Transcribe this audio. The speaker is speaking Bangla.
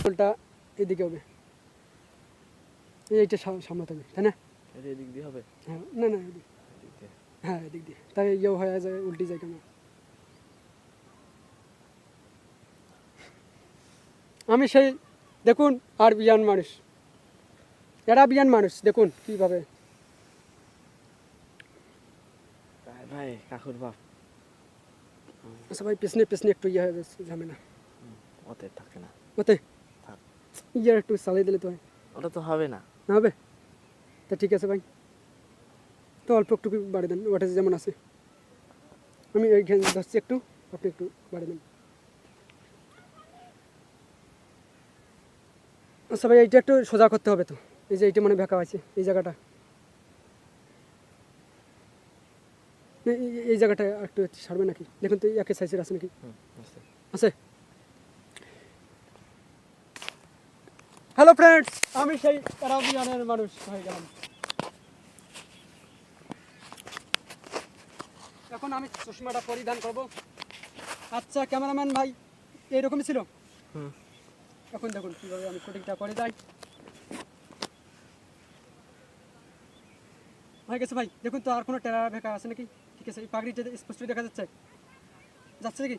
উল্টা এদিকে হবে, এইটা সামলাতে হবে, তাই না? এটা এদিক দিয়ে হবে? হ্যাঁ, না না এদিক, এদিক দিয়ে। হ্যাঁ এদিক দিয়ে, তাই ইয়েও হয়ে যায়, উল্টি যায় কেন? আমি সেই দেখুন আর বিয়ান মানুষ, এরা বিয়ান মানুষ, দেখুন কীভাবে। ভাই কাকুর বাপ আচ্ছা ভাই, পিছনে পিছনে একটু ইয়ে হয়ে যাচ্ছে ঝামেলা, ওতে থাকে না। ওতে থাক। ইয়ে একটু চালিয়ে দিলে তো হয়। ওটা তো হবে না। না হবে? তা ঠিক আছে ভাই, তো অল্প একটু বাড়িয়ে দেন, ওটা যেমন আছে। আমি এইখানে ধরছি একটু, আপনি একটু বাড়িয়ে দেন। আচ্ছা ভাই, এইটা একটু সোজা করতে হবে তো, এই যে এইটা মানে বেঁকা আছে এই জায়গাটা, না, এই জায়গাটা একটু সারবে নাকি? দেখুন তো একই সাইজের আছে নাকি? আছে। হ্যালো ফ্রেন্ডস, আমি সেই আরাবিয়ানের মানুষ হয়ে গেলাম। এখন আমি চশমাটা পরিধান করব। আচ্ছা ক্যামেরাম্যান ভাই, এইরকমই ছিল। এখন দেখুন কীভাবে আমি কোটিংটা করে যাই। হয়ে গেছে ভাই, দেখুন তো আর কোনো টেরা ভেকা আছে নাকি? ঠিক আছে, এই পাগড়িটা স্পষ্ট দেখা যাচ্ছে, যাচ্ছে নাকি?